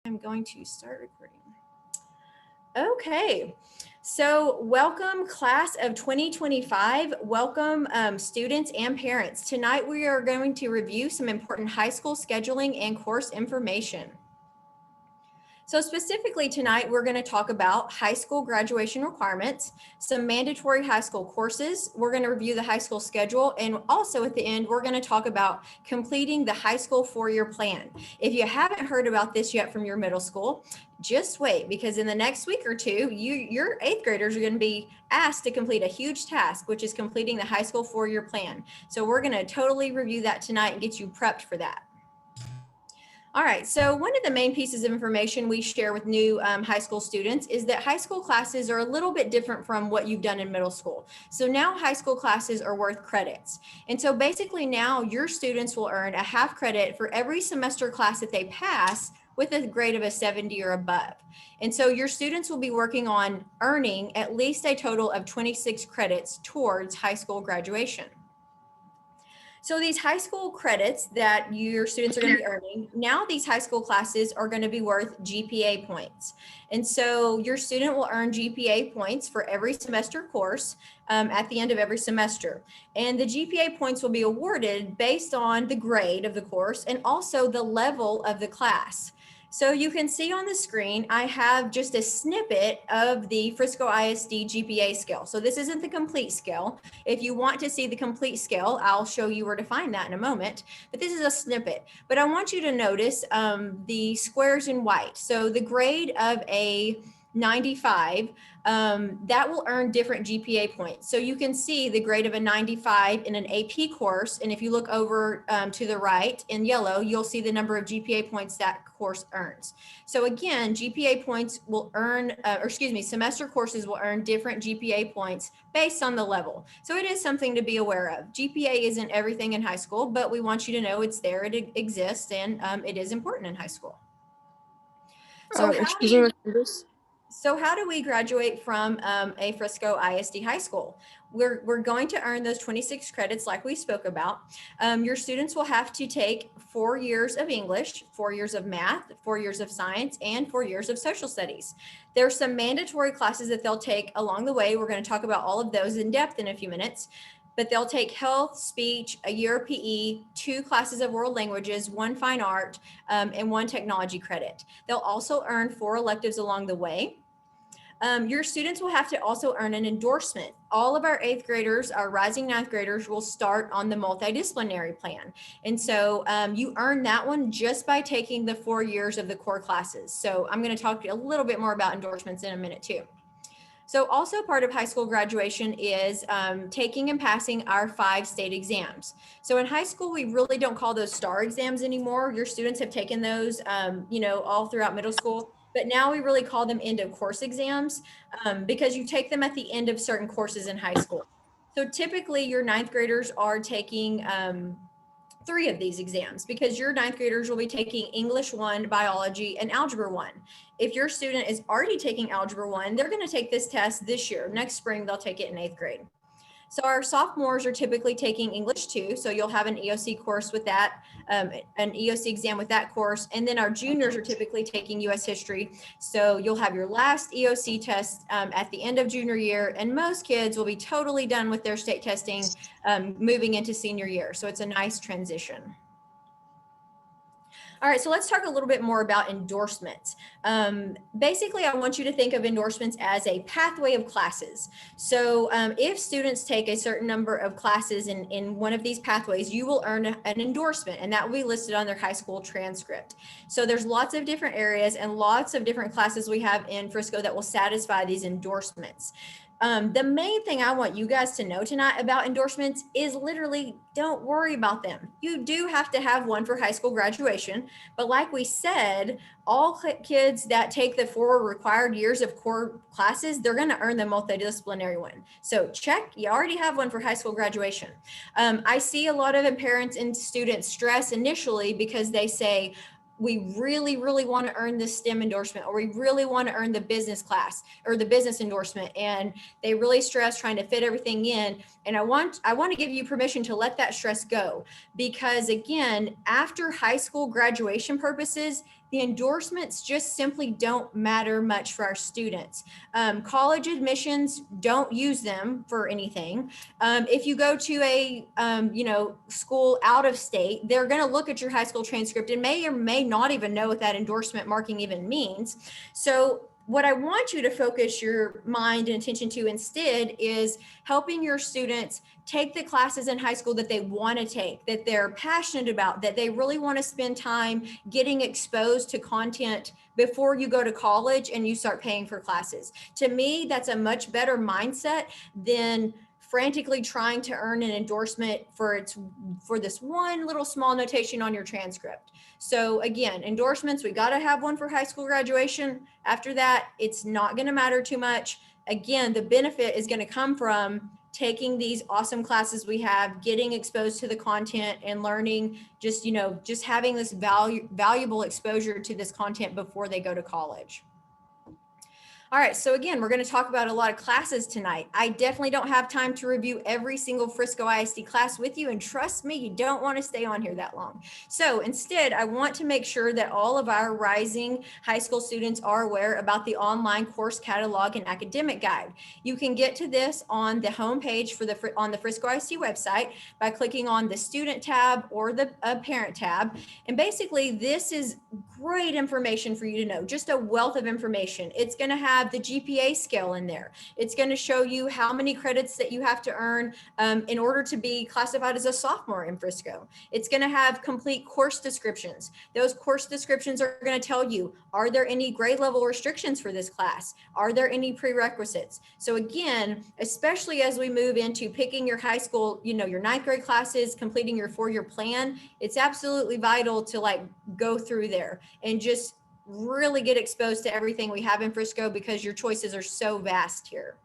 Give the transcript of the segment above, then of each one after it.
I'm going to start recording. Okay, so welcome class of 2025. Welcome students and parents. Tonight we are going to review some important high school scheduling and course information. So specifically tonight, we're going to talk about high school graduation requirements, some mandatory high school courses. We're going to review the high school schedule. And also at the end, we're going to talk about completing the high school four-year plan. If you haven't heard about this yet from your middle school, just wait, because in the next week or two, your eighth graders are going to be asked to complete a huge task, which is completing the high school four-year plan. So we're going to totally review that tonight and get you prepped for that. All right, so one of the main pieces of information we share with new high school students is that high school classes are a little bit different from what you've done in middle school. So now high school classes are worth credits. And so basically now your students will earn a half credit for every semester class that they pass with a grade of a 70 or above. And so your students will be working on earning at least a total of 26 credits towards high school graduation. So these high school credits that your students are going to be earning, now these high school classes are going to be worth GPA points. And so your student will earn GPA points for every semester course at the end of every semester. And the GPA points will be awarded based on the grade of the course and also the level of the class. So you can see on the screen, I have just a snippet of the Frisco ISD GPA scale. So this isn't the complete scale. If you want to see the complete scale, I'll show you where to find that in a moment, but this is a snippet. But I want you to notice the squares in white. So the grade of a 95, that will earn different GPA points. So you can see the grade of a 95 in an AP course. And if you look over to the right in yellow, you'll see the number of GPA points that course earns. So again, GPA points will earn, semester courses will earn different GPA points based on the level. So it is something to be aware of. GPA isn't everything in high school, but we want you to know it's there, it exists, and it is important in high school. So how do we graduate from a Frisco ISD high school? We're going to earn those 26 credits like we spoke about. Your students will have to take 4 years of English, 4 years of math, 4 years of science, and 4 years of social studies. There's some mandatory classes that they'll take along the way. We're going to talk about all of those in depth in a few minutes. But they'll take health, speech, a year of PE, 2 classes of world languages, 1 fine art, and 1 technology credit. They'll also earn 4 electives along the way. Your students will have to also earn an endorsement. All of our 8th graders, our rising 9th graders, will start on the multidisciplinary plan. And so you earn that one just by taking the 4 years of the core classes. So I'm going to talk a little bit more about endorsements in a minute too. So also part of high school graduation is taking and passing our 5 state exams. So in high school, we really don't call those STAR exams anymore. Your students have taken those, all throughout middle school. But now we really call them end of course exams because you take them at the end of certain courses in high school. So typically your 9th graders are taking 3 of these exams because your 9th graders will be taking English 1, biology, and algebra 1. If your student is already taking algebra 1, they're going to take this test this year. Next spring, they'll take it in 8th grade. So our sophomores are typically taking English 2. So you'll have an EOC course with that, an EOC exam with that course. And then our juniors are typically taking US history. So you'll have your last EOC test at the end of junior year. And most kids will be totally done with their state testing moving into senior year. So it's a nice transition. All right, so let's talk a little bit more about endorsements. Basically, I want you to think of endorsements as a pathway of classes. So if students take a certain number of classes in one of these pathways, you will earn an endorsement, and that will be listed on their high school transcript. So there's lots of different areas and lots of different classes we have in Frisco that will satisfy these endorsements. The main thing I want you guys to know tonight about endorsements is literally don't worry about them. You do have to have one for high school graduation, but like we said, all kids that take the 4 required years of core classes, they're going to earn the multidisciplinary one. So check, you already have one for high school graduation. I see a lot of parents and students stress initially because they say, we really, really want to earn this STEM endorsement, or we really want to earn the business class or the business endorsement. And they really stress trying to fit everything in. And I want to give you permission to let that stress go, because again, after high school graduation purposes, the endorsements just simply don't matter much for our students. College admissions, don't use them for anything. If you go to a school out of state, they're going to look at your high school transcript and may or may not even know what that endorsement marking even means. So what I want you to focus your mind and attention to instead is helping your students take the classes in high school that they want to take, that they're passionate about, that they really want to spend time getting exposed to content before you go to college and you start paying for classes. To me, that's a much better mindset than frantically trying to earn an endorsement for this one little small notation on your transcript. So again, endorsements, we got to have one for high school graduation. After that, it's not going to matter too much. Again, the benefit is going to come from taking these awesome classes we have, getting exposed to the content and learning, just having this valuable exposure to this content before they go to college. All right, so again, we're going to talk about a lot of classes tonight. I definitely don't have time to review every single Frisco ISD class with you, and trust me, you don't want to stay on here that long. So instead, I want to make sure that all of our rising high school students are aware about the online course catalog and academic guide. You can get to this on the homepage on the Frisco ISD website by clicking on the student tab or the parent tab. And basically, this is great information for you to know, just a wealth of information. It's going to have the GPA scale in there. It's going to show you how many credits that you have to earn in order to be classified as a sophomore in Frisco. It's going to have complete course descriptions. Those course descriptions are going to tell you, are there any grade level restrictions for this class? Are there any prerequisites? So again, especially as we move into picking your high school, your ninth grade classes, completing your 4-year plan, it's absolutely vital to go through there and just really get exposed to everything we have in Frisco, because your choices are so vast here.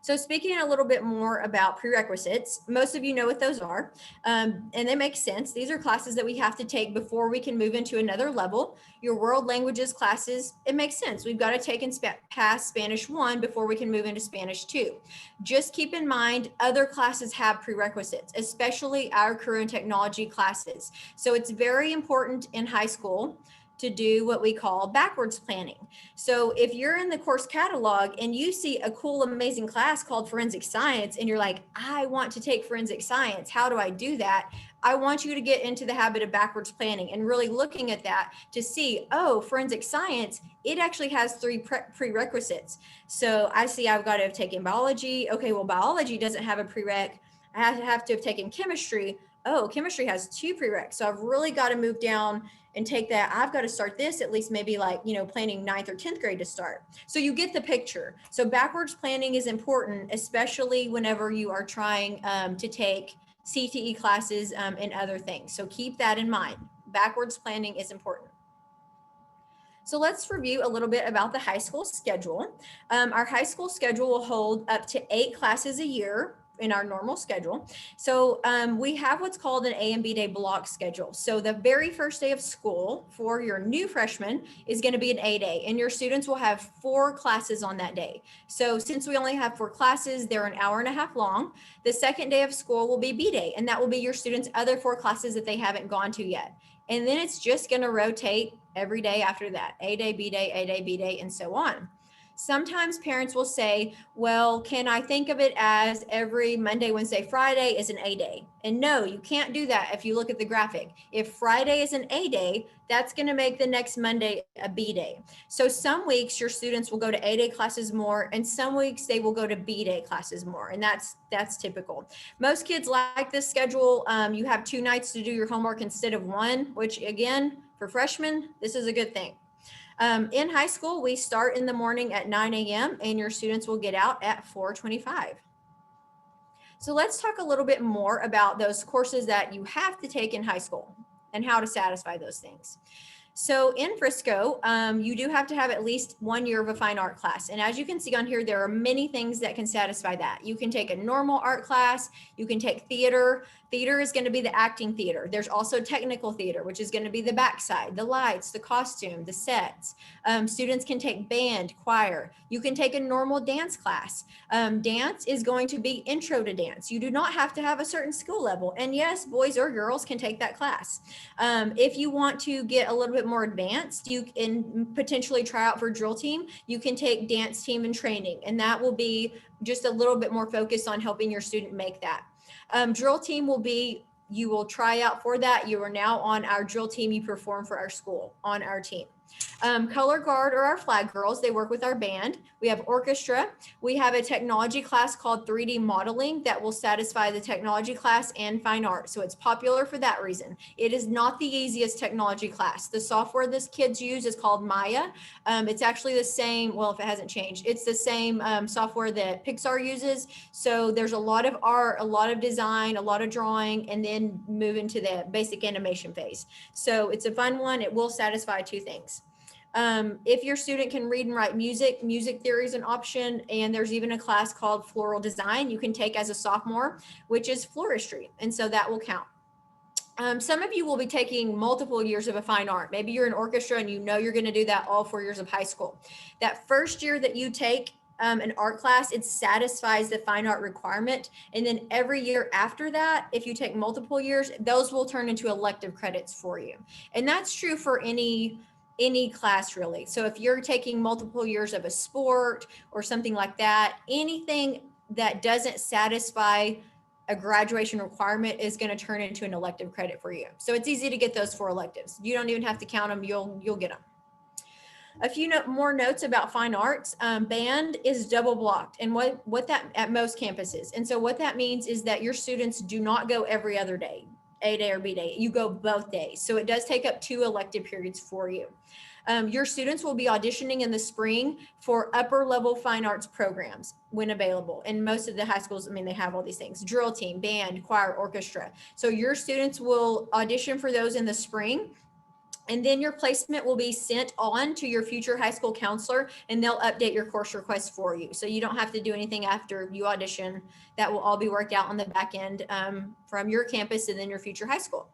So speaking a little bit more about prerequisites, most of you know what those are, and they make sense. These are classes that we have to take before we can move into another level. Your world languages classes, it makes sense. We've got to take and pass Spanish 1 before we can move into Spanish 2. Just keep in mind, other classes have prerequisites, especially our career and technology classes. So it's very important in high school to do what we call backwards planning. So if you're in the course catalog and you see a cool, amazing class called forensic science, and you're like, I want to take forensic science, how do I do that? I want you to get into the habit of backwards planning and really looking at that to see, oh, forensic science, it actually has 3 prerequisites. So I see I've got to have taken biology. Okay, well, biology doesn't have a prereq. I have to have taken chemistry. Oh, chemistry has 2 prereqs. So I've really got to move down and take that. I've got to start this at least maybe planning 9th or 10th grade to start. So you get the picture. So backwards planning is important, especially whenever you are trying to take CTE classes and other things. So keep that in mind. Backwards planning is important. So let's review a little bit about the high school schedule. Our high school schedule will hold up to 8 classes a year in our normal schedule. So we have what's called an A and B day block schedule. So the very first day of school for your new freshman is going to be an A day, and your students will have 4 classes on that day. So since we only have 4 classes, they're an hour and a half long. The second day of school will be B day, and that will be your students' other 4 classes that they haven't gone to yet. And then it's just going to rotate every day after that, A day, B day, A day, B day, and so on. Sometimes parents will say, well, can I think of it as every Monday, Wednesday, Friday is an A day? And no, you can't do that if you look at the graphic. If Friday is an A day, that's going to make the next Monday a B day. So some weeks your students will go to A day classes more, and some weeks they will go to B day classes more. And that's typical. Most kids like this schedule. You have 2 nights to do your homework instead of 1, which again, for freshmen, this is a good thing. In high school, we start in the morning at 9 a.m. and your students will get out at 4:25. So let's talk a little bit more about those courses that you have to take in high school and how to satisfy those things. So in Frisco, you do have to have at least 1 year of a fine art class. And as you can see on here, there are many things that can satisfy that. You can take a normal art class, you can take theater. Theater is going to be the acting theater. There's also technical theater, which is going to be the backside, the lights, the costume, the sets. Students can take band, choir. You can take a normal dance class. Dance is going to be intro to dance. You do not have to have a certain skill level. And yes, boys or girls can take that class. If you want to get a little bit more advanced, you can potentially try out for drill team. You can take dance team and training, and that will be just a little bit more focused on helping your student make that. Drill team will be, you will try out for that. You are now on our drill team. You perform for our school on our team. Color Guard are our flag girls. They work with our band. We have orchestra. We have a technology class called 3D modeling that will satisfy the technology class and fine art. So it's popular for that reason. It is not the easiest technology class. The software this kids use is called Maya. It's actually the same, well, if it hasn't changed, it's the same software that Pixar uses. So there's a lot of art, a lot of design, a lot of drawing, and then move into the basic animation phase. So it's a fun one. It will satisfy two things. If your student can read and write music, music theory is an option. And there's even a class called floral design you can take as a sophomore, which is floristry. And so that will count. Some of you will be taking multiple years of a fine art. Maybe you're in orchestra and you know you're going to do that all 4 years of high school. That first year that you take an art class, it satisfies the fine art requirement. And then every year after that, if you take multiple years, those will turn into elective credits for you. And that's true for any class really. So if you're taking multiple years of a sport or something like that, anything that doesn't satisfy a graduation requirement is going to turn into an elective credit for you. So it's easy to get those 4 electives. You don't even have to count them. You'll get them. A few more notes about fine arts. Band is double blocked, and what that at most campuses. And so what that means is that your students do not go every other day, A day or B day. You go both days. So it does take up 2 elective periods for you. Your students will be auditioning in the spring for upper level fine arts programs when available. And most of the high schools, I mean, they have all these things: drill team, band, choir, orchestra. So your students will audition for those in the spring. And then your placement will be sent on to your future high school counselor, and they'll update your course request for you. So you don't have to do anything after you audition. That will all be worked out on the back end from your campus and then your future high school.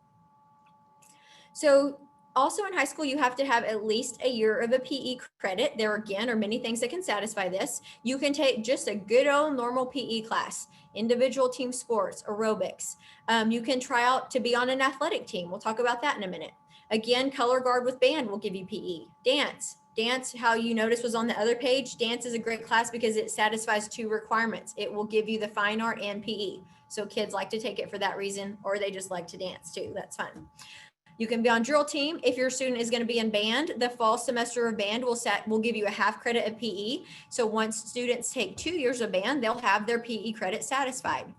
So also in high school, you have to have at least a year of a PE credit. There again are many things that can satisfy this. You can take just a good old normal PE class, individual team sports, aerobics. You can try out to be on an athletic team. We'll talk about that in a minute. Again, Color Guard with band will give you PE. Dance, how you notice was on the other page. Dance is a great class because it satisfies 2 requirements. It will give you the fine art and PE. So kids like to take it for that reason, or they just like to dance too. That's fun. You can be on drill team. If your student is going to be in band, the fall semester of band will give you a half credit of PE. So once students take 2 years of band, they'll have their PE credit satisfied.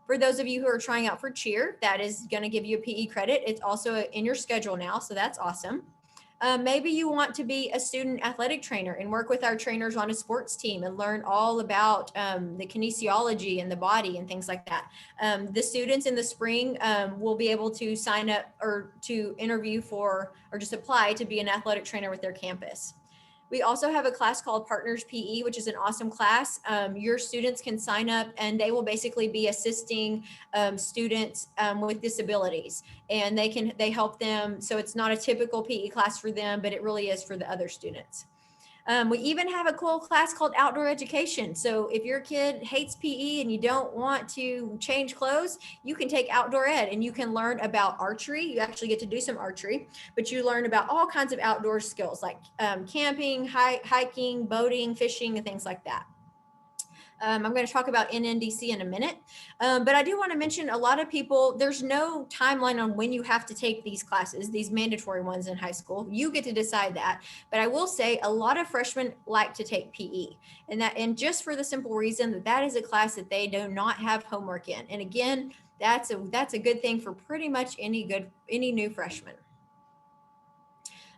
For those of you who are trying out for cheer, that is going to give you a PE credit. It's also in your schedule now, so that's awesome. Maybe you want to be a student athletic trainer and work with our trainers on a sports team and learn all about the kinesiology and the body and things like that. The students in the spring will be able to sign up or to interview for or just apply to be an athletic trainer with their campus. We also have a class called Partners PE, which is an awesome class. Your students can sign up and they will basically be assisting students with disabilities, and they help them. So it's not a typical PE class for them, but it really is for the other students. We even have a cool class called Outdoor Education. So if your kid hates PE and you don't want to change clothes, you can take Outdoor Ed and you can learn about archery. You actually get to do some archery, but you learn about all kinds of outdoor skills like camping, hiking, boating, fishing, and things like that. I'm going to talk about NNDC in a minute, but I do want to mention a lot of people, there's no timeline on when you have to take these classes, these mandatory ones in high school. You get to decide that, but I will say a lot of freshmen like to take PE, and just for the simple reason that that is a class that they do not have homework in. And again, that's a good thing for pretty much any new freshman.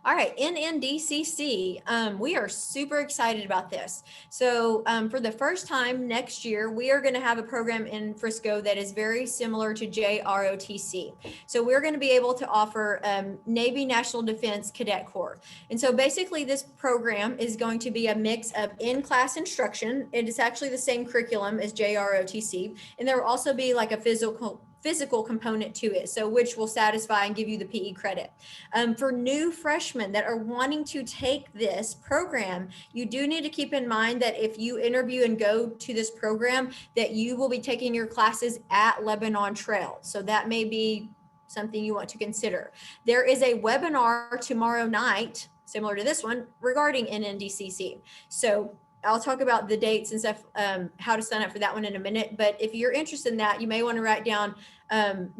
All right, NNDCC, we are super excited about this. So for the first time next year, we are going to have a program in Frisco that is very similar to JROTC. So we're going to be able to offer Navy National Defense Cadet Corps. And so basically this program is going to be a mix of in-class instruction. It is actually the same curriculum as JROTC. And there will also be like a physical physical component to it, so which will satisfy and give you the PE credit. For new freshmen that are wanting to take this program, you do need to keep in mind that if you interview and go to this program, that you will be taking your classes at Lebanon Trail. So that may be something you want to consider. There is a webinar tomorrow night, similar to this one, regarding NNDCC. So I'll talk about the dates and stuff, how to sign up for that one in a minute. But if you're interested in that, you may want to write down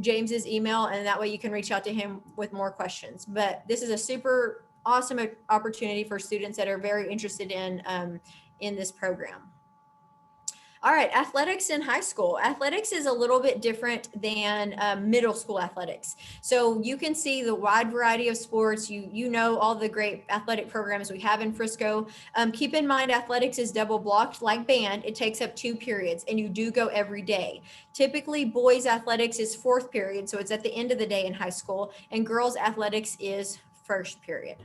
James's email, and that way you can reach out to him with more questions. But this is a super awesome opportunity for students that are very interested in this program. All right, athletics in high school. Athletics is a little bit different than middle school athletics. So you can see the wide variety of sports. You know all the great athletic programs we have in Frisco. Keep in mind, athletics is double blocked like band. It takes up 2 periods, and you do go every day. Typically, boys athletics is 4th period, so it's at the end of the day in high school, and girls athletics is 1st period.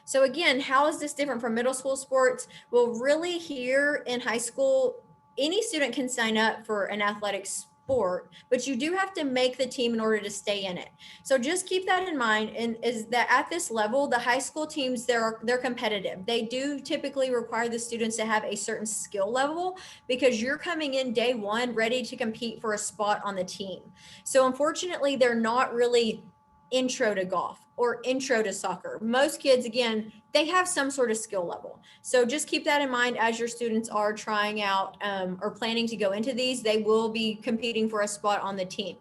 So again, how is this different from middle school sports? Well, really here in high school, any student can sign up for an athletic sport, but you do have to make the team in order to stay in it. So just keep that in mind, and is that at this level, the high school teams, they're competitive. They do typically require the students to have a certain skill level, because you're coming in day one ready to compete for a spot on the team. So unfortunately, they're not really intro to golf or intro to soccer. Most kids, again, they have some sort of skill level. So just keep that in mind as your students are trying out or planning to go into these. They will be competing for a spot on the team.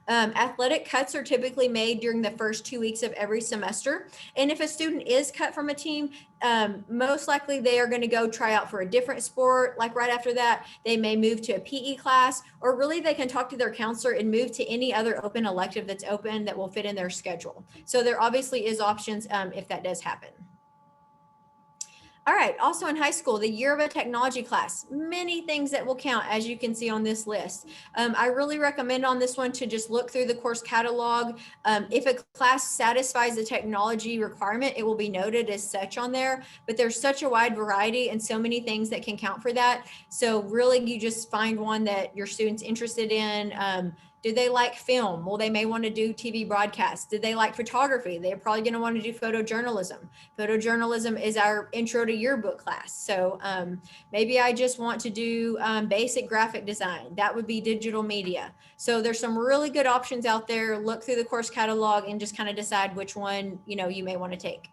Athletic cuts are typically made during the first 2 weeks of every semester. And if a student is cut from a team, most likely they are going to go try out for a different sport. Like right after that, they may move to a PE class, or really they can talk to their counselor and move to any other open elective that's open that will fit in their schedule. So there obviously is options if that does happen. All right, also in high school, the year of a technology class, many things that will count, as you can see on this list. I really recommend on this one to just look through the course catalog. If a class satisfies the technology requirement, it will be noted as such on there, but there's such a wide variety and so many things that can count for that. So really you just find one that your student's interested in. Do they like film? Well, they may want to do TV broadcasts. Do they like photography? They're probably going to want to do photojournalism. Photojournalism is our intro to yearbook class. So maybe I just want to do basic graphic design. That would be digital media. So there's some really good options out there. Look through the course catalog and just kind of decide which one you may want to take.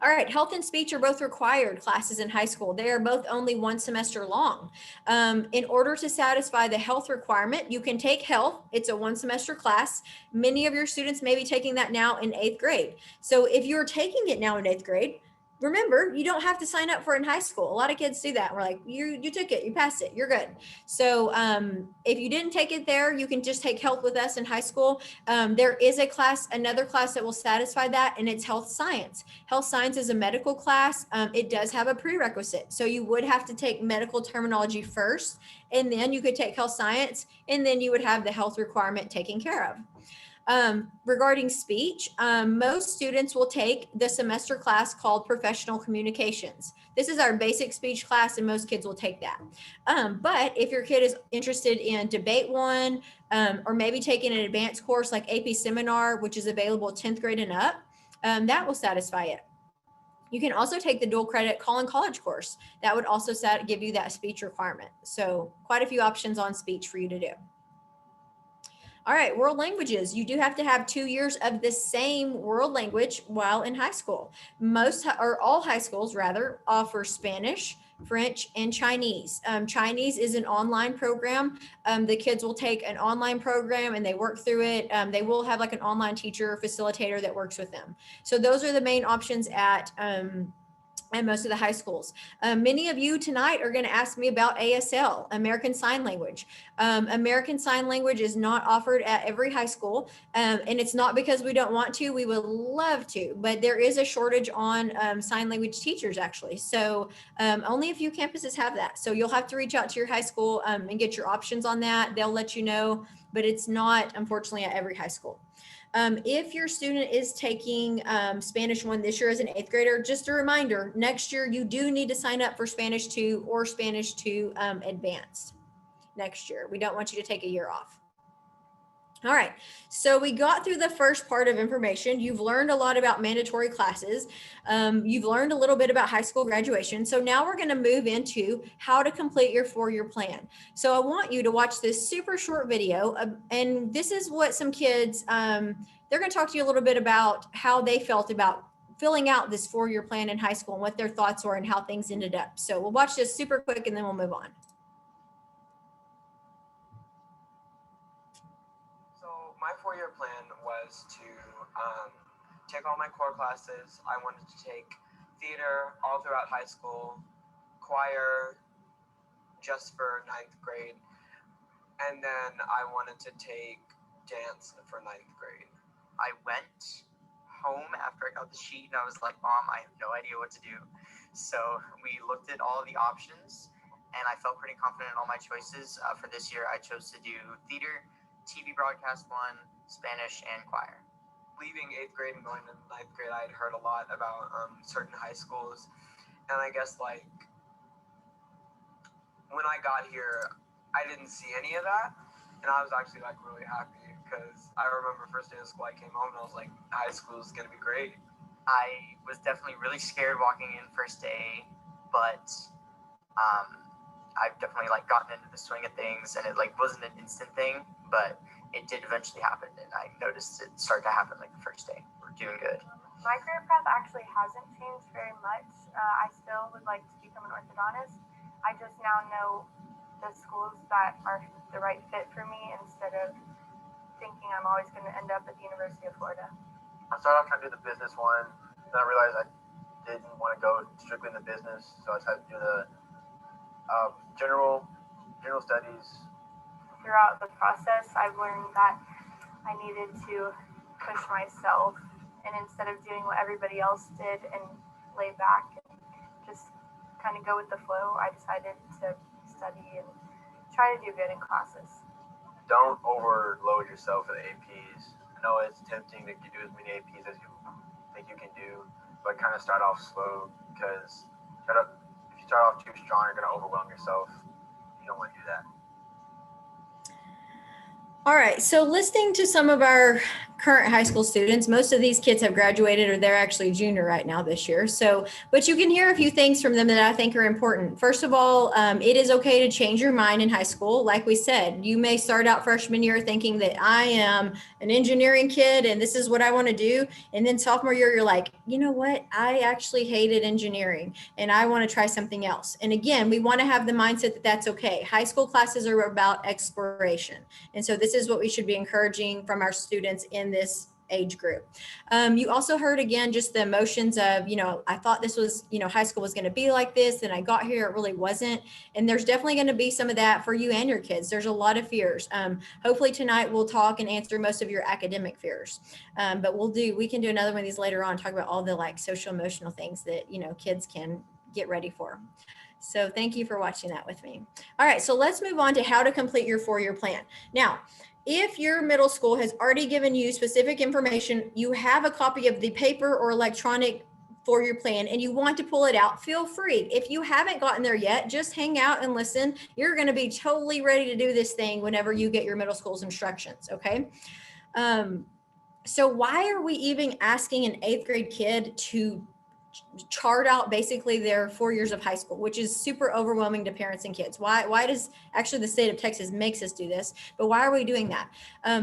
All right, health and speech are both required classes in high school. They are both only 1 semester long. In order to satisfy the health requirement, you can take health. It's a 1 semester class. Many of your students may be taking that now in 8th grade. So if you're taking it now in 8th grade, remember, you don't have to sign up for it in high school. A lot of kids do that. We're like, you took it, you passed it, you're good. So if you didn't take it there, you can just take health with us in high school. There is another class that will satisfy that, and it's health science. Health science is a medical class. It does have a prerequisite. So you would have to take medical terminology first, and then you could take health science, and then you would have the health requirement taken care of. Regarding speech, most students will take the semester class called professional communications. This is our basic speech class, and most kids will take that. But if your kid is interested in debate 1, or maybe taking an advanced course like AP Seminar, which is available 10th grade and up, that will satisfy it. You can also take the dual credit Collin College course. That would also give you that speech requirement. So quite a few options on speech for you to do. All right, world languages. You do have to have 2 years of the same world language while in high school. Most, or all high schools rather, offer Spanish, French, and Chinese. Chinese is an online program. The kids will take an online program and they work through it. They will have like an online teacher or facilitator that works with them. So those are the main options at most of the high schools. Many of you tonight are going to ask me about ASL, American Sign Language. American Sign Language is not offered at every high school, and it's not because we don't want to. We would love to, but there is a shortage on sign language teachers actually. So only a few campuses have that. So you'll have to reach out to your high school and get your options on that. They'll let you know, but it's not, unfortunately, at every high school. If your student is taking Spanish 1 this year as an 8th grader, just a reminder, next year you do need to sign up for Spanish 2 or Spanish 2 Advanced. next year. We don't want you to take a year off. All right, so we got through the first part of information. You've learned a lot about mandatory classes. You've learned a little bit about high school graduation. So now we're going to move into how to complete your 4-year plan. So I want you to watch this super short video. And this is what some kids, they're going to talk to you a little bit about how they felt about filling out this 4-year plan in high school and what their thoughts were and how things ended up. So we'll watch this super quick and then we'll move on. My 4-year plan was to take all my core classes. I wanted to take theater all throughout high school, choir just for 9th grade, and then I wanted to take dance for 9th grade. I went home after I got the sheet and I was like, Mom, I have no idea what to do. So we looked at all the options and I felt pretty confident in all my choices. For this year, I chose to do theater, TV broadcast 1, Spanish, and choir. Leaving 8th grade and going to 9th grade, I had heard a lot about certain high schools. And I guess like when I got here, I didn't see any of that. And I was actually like really happy because I remember first day of school, I came home and I was like, high school is going to be great. I was definitely really scared walking in first day, but I've definitely like gotten into the swing of things, and it like wasn't an instant thing, but it did eventually happen, and I noticed it start to happen like the first day. We're doing good. My career path actually hasn't changed very much. I still would like to become an orthodontist. I just now know the schools that are the right fit for me instead of thinking I'm always going to end up at the University of Florida. I started off trying to do the business one, then I realized I didn't want to go strictly in the business, so I decided to do the general studies. Throughout the process, I've learned that I needed to push myself, and instead of doing what everybody else did and lay back and just kind of go with the flow, I decided to study and try to do good in classes. Don't overload yourself with APs. I know it's tempting to do as many APs as you think you can do, but kind of start off slow, because if you start off too strong, you're going to overwhelm yourself. You don't want to do that. All right, so listening to some of our current high school students, most of these kids have graduated or they're actually junior right now this year. So, but you can hear a few things from them that I think are important. First of all, it is okay to change your mind in high school. Like we said, you may start out freshman year thinking that I am an engineering kid and this is what I want to do. And then sophomore year, you're like, you know what? I actually hated engineering and I want to try something else. And again, we want to have the mindset that that's okay. High school classes are about exploration. And so this is what we should be encouraging from our students in this age group. You also heard again, just the emotions of, I thought this was, high school was going to be like this, and I got here, it really wasn't. And there's definitely going to be some of that for you and your kids. There's a lot of fears. Hopefully tonight we'll talk and answer most of your academic fears. But we can do another one of these later on, talk about all the like social emotional things that, kids can get ready for. So thank you for watching that with me. All right, so let's move on to how to complete your 4-year plan. Now, if your middle school has already given you specific information, you have a copy of the paper or electronic 4-year plan and you want to pull it out, feel free. If you haven't gotten there yet, just hang out and listen. You're going to be totally ready to do this thing whenever you get your middle school's instructions, okay? So why are we even asking an 8th grade kid to chart out basically their 4 years of high school, which is super overwhelming to parents and kids? Why does actually the state of Texas makes us do this, but why are we doing that?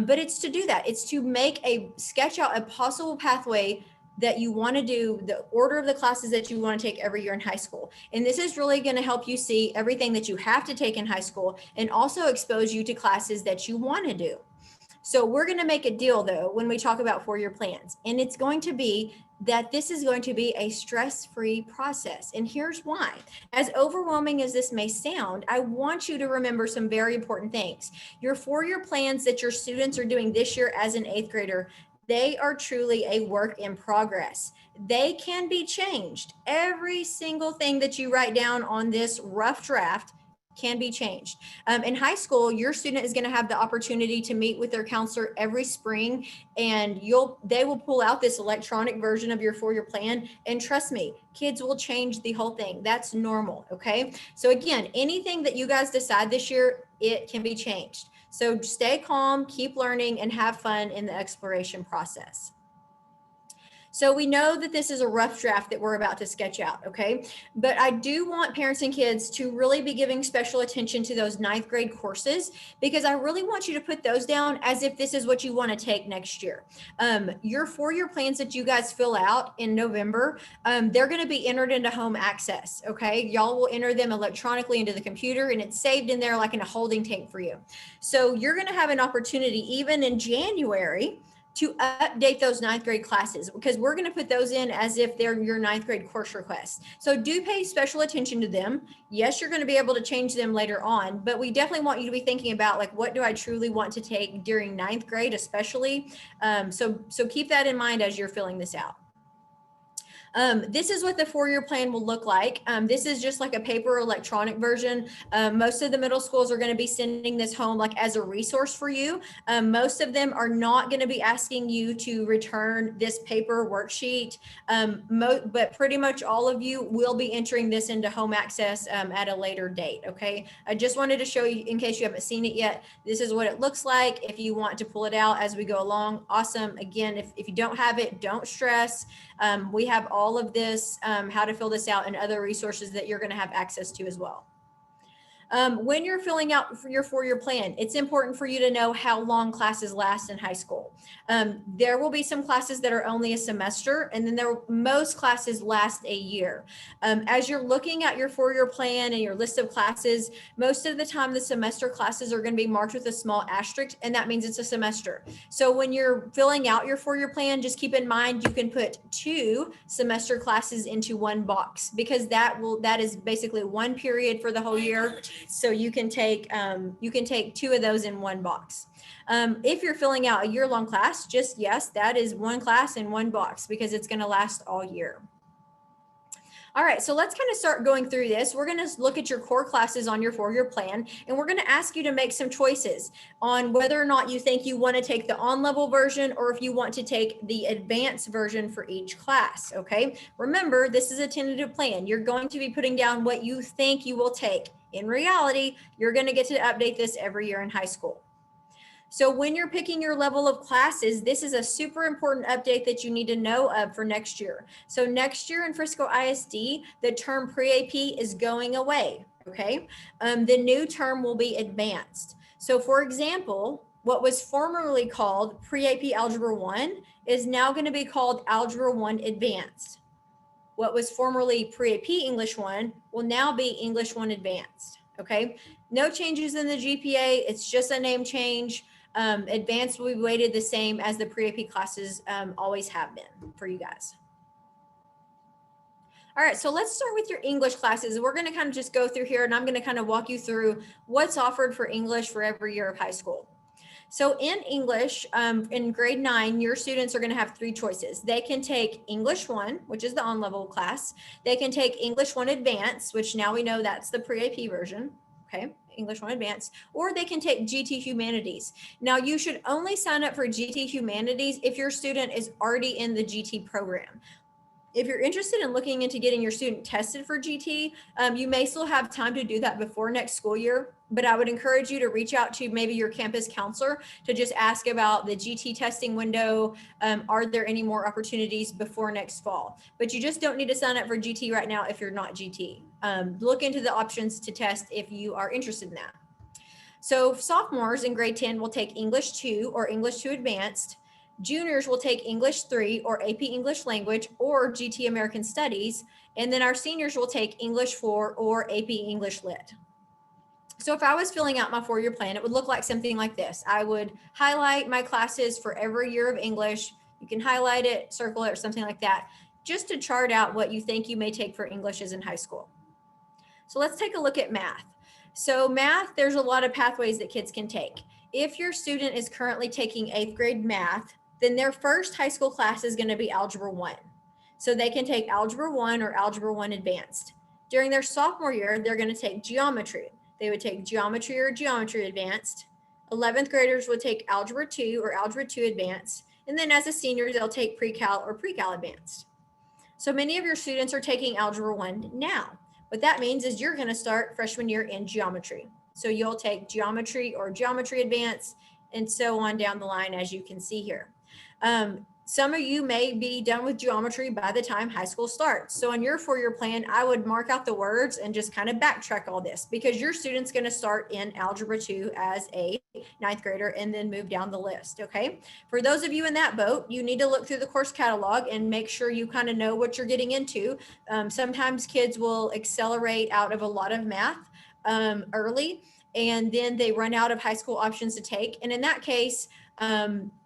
But it's to do that. It's to sketch out a possible pathway that you want to do, the order of the classes that you want to take every year in high school. And this is really going to help you see everything that you have to take in high school and also expose you to classes that you want to do. So we're going to make a deal though when we talk about 4-year plans, and it's going to be that this is going to be a stress-free process. And here's why. As overwhelming as this may sound, I want you to remember some very important things. Your 4-year plans that your students are doing this year as an 8th grader, they are truly a work in progress. They can be changed. Every single thing that you write down on this rough draft can be changed. In high school, your student is going to have the opportunity to meet with their counselor every spring, and they will pull out this electronic version of your 4-year plan. And trust me, kids will change the whole thing. That's normal. Okay. So again, anything that you guys decide this year, it can be changed. So stay calm, keep learning, and have fun in the exploration process. So we know that this is a rough draft that we're about to sketch out, okay? But I do want parents and kids to really be giving special attention to those 9th grade courses, because I really want you to put those down as if this is what you want to take next year. Your 4-year plans that you guys fill out in November, they're going to be entered into home access, okay? Y'all will enter them electronically into the computer, and it's saved in there like in a holding tank for you. So you're going to have an opportunity even in January to update those 9th grade classes, because we're going to put those in as if they're your 9th grade course requests. So do pay special attention to them. Yes, you're going to be able to change them later on, but we definitely want you to be thinking about, like, what do I truly want to take during 9th grade, especially. So keep that in mind as you're filling this out. This is what the 4-year plan will look like. This is just like a paper electronic version. Most of the middle schools are going to be sending this home like as a resource for you. Most of them are not going to be asking you to return this paper worksheet, but pretty much all of you will be entering this into home access at a later date. Okay. I just wanted to show you, in case you haven't seen it yet, this is what it looks like. If you want to pull it out as we go along, awesome. Again, if you don't have it, don't stress. We have all of this, how to fill this out, and other resources that you're going to have access to as well. When you're filling out for your 4-year plan, it's important for you to know how long classes last in high school. There will be some classes that are only a semester, and then most classes last a year. As you're looking at your 4-year plan and your list of classes, most of the time the semester classes are going to be marked with a small asterisk, and that means it's a semester. So when you're filling out your 4-year plan, just keep in mind you can put 2 semester classes into one box, because that is basically one period for the whole year. So you can take 2 of those in one box. If you're filling out a year-long class, just yes, that is one class in one box, because it's going to last all year. All right, so let's kind of start going through this. We're going to look at your core classes on your 4-year plan, and we're going to ask you to make some choices on whether or not you think you want to take the on-level version, or if you want to take the advanced version for each class, okay? Remember, this is a tentative plan. You're going to be putting down what you think you will take. In reality, you're going to get to update this every year in high school. So when you're picking your level of classes, this is a super important update that you need to know of for next year. So next year in Frisco ISD, the term pre-AP is going away, okay? The new term will be advanced. So for example, what was formerly called pre-AP Algebra 1 is now going to be called Algebra 1 Advanced. What was formerly pre-AP English 1 will now be English 1 Advanced, okay? No changes in the GPA, it's just a name change. Advanced will be weighted the same as the pre-AP classes always have been for you guys. All right, so let's start with your English classes. We're going to kind of just go through here, and I'm going to kind of walk you through what's offered for English for every year of high school. So in English, in grade 9, your students are going to have 3 choices. They can take English 1, which is the on-level class. They can take English 1 Advanced, which now we know that's the pre-AP version. Okay, English 1 Advanced, or they can take GT Humanities. Now, you should only sign up for GT Humanities if your student is already in the GT program. If you're interested in looking into getting your student tested for GT, you may still have time to do that before next school year, but I would encourage you to reach out to maybe your campus counselor to just ask about the GT testing window. Are there any more opportunities before next fall? But you just don't need to sign up for GT right now if you're not GT. Look into the options to test if you are interested in that. So sophomores in grade 10 will take English 2 or English 2 Advanced. Juniors will take English 3 or AP English Language or GT American Studies. And then our seniors will take English 4 or AP English Lit. So if I was filling out my 4-year plan, it would look like something like this. I would highlight my classes for every year of English. You can highlight it, circle it, or something like that, just to chart out what you think you may take for Englishes in high school. So let's take a look at math. So math, there's a lot of pathways that kids can take. If your student is currently taking 8th grade math, then their first high school class is going to be Algebra 1. So they can take Algebra 1 or Algebra 1 Advanced. During their sophomore year, they're going to take geometry. they would take geometry or geometry advanced. 11th graders would take algebra 2 or algebra 2 advanced. And then as a senior, they'll take pre-cal or pre-cal advanced. So many of your students are taking algebra 1 now. What that means is you're going to start freshman year in geometry. So you'll take geometry or geometry advanced and so on down the line, as you can see here. Some of you may be done with geometry by the time high school starts. So on your 4-year plan, I would mark out the words and just kind of backtrack all this, because your student's going to start in algebra 2 as a 9th grader and then move down the list. Okay. For those of you in that boat, you need to look through the course catalog and make sure you kind of know what you're getting into. Sometimes kids will accelerate out of a lot of math early, and then they run out of high school options to take. And in that case,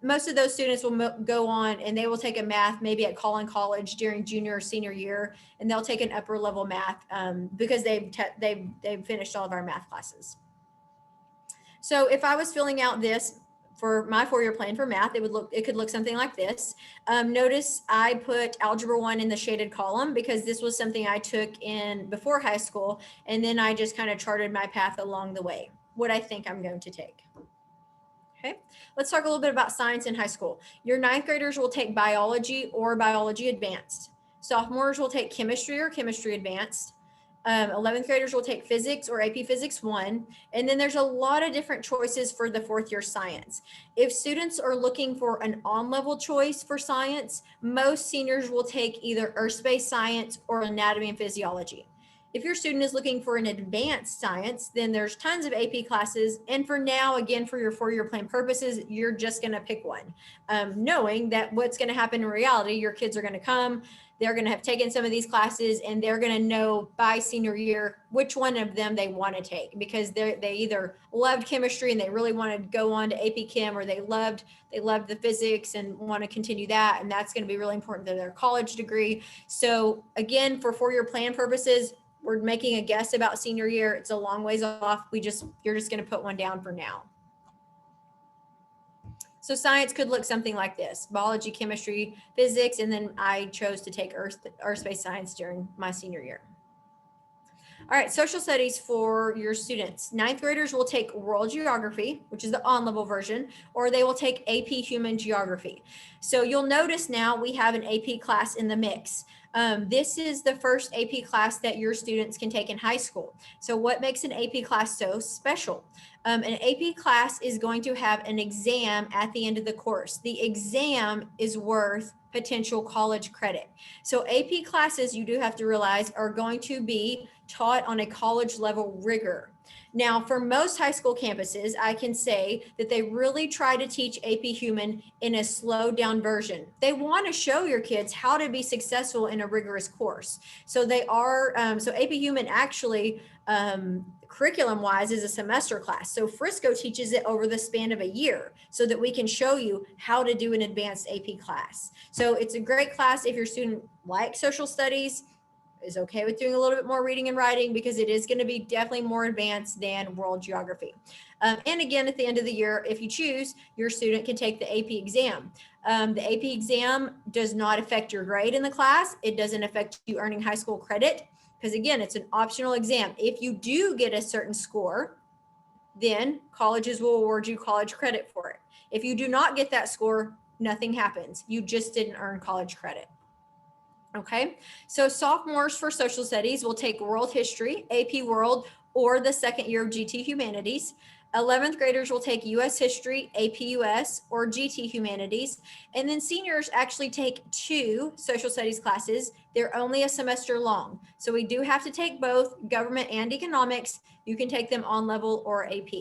most of those students will go on and they will take a math maybe at Collin College during junior or senior year, and they'll take an upper level math because they've finished all of our math classes. So if I was filling out this for my 4-year plan for math, it could look something like this. Notice I put algebra 1 in the shaded column because this was something I took in before high school, and then I just kind of charted my path along the way, what I think I'm going to take. Okay, let's talk a little bit about science in high school. Your 9th graders will take biology or biology advanced. Sophomores will take chemistry or chemistry advanced. 11th graders will take physics or AP Physics 1. And then there's a lot of different choices for the 4th year science. If students are looking for an on-level choice for science, most seniors will take either earth-based science or anatomy and physiology. If your student is looking for an advanced science, then there's tons of AP classes. And for now, again, for your 4-year plan purposes, you're just going to pick one, knowing that what's going to happen in reality, your kids are going to come, they're going to have taken some of these classes, and they're going to know by senior year which one of them they want to take, because they either loved chemistry and they really want to go on to AP Chem, or they loved the physics and want to continue that. And that's going to be really important to their college degree. So again, for 4-year plan purposes, we're making a guess about senior year. It's a long ways off. You're just going to put one down for now. So science could look something like this: biology, chemistry, physics, and then I chose to take earth-based science during my senior year. All right, social studies for your students. 9th graders will take world geography, which is the on-level version, or they will take AP human geography. So you'll notice now we have an AP class in the mix. This is the first AP class that your students can take in high school. So what makes an AP class so special? An AP class is going to have an exam at the end of the course. The exam is worth potential college credit. So AP classes, you do have to realize, are going to be taught on a college level rigor. Now, for most high school campuses, I can say that they really try to teach AP Human in a slowed down version. They want to show your kids how to be successful in a rigorous course. So they are, so AP Human actually, curriculum wise, is a semester class. So Frisco teaches it over the span of a year so that we can show you how to do an advanced AP class. So it's a great class if your student likes social studies, is okay with doing a little bit more reading and writing, because it is going to be definitely more advanced than world geography. And again, at the end of the year, if you choose, your student can take the AP exam. The AP exam does not affect your grade in the class. It doesn't affect you earning high school credit, because again, it's an optional exam. If you do get a certain score, then colleges will award you college credit for it. If you do not get that score, nothing happens. You just didn't earn college credit. Okay, so sophomores for social studies will take world history, AP World, or the second year of GT Humanities. 11th graders will take US history, AP US, or GT Humanities. And then seniors actually take 2 social studies classes. They're only a semester long. So we do have to take both government and economics. You can take them on level or AP.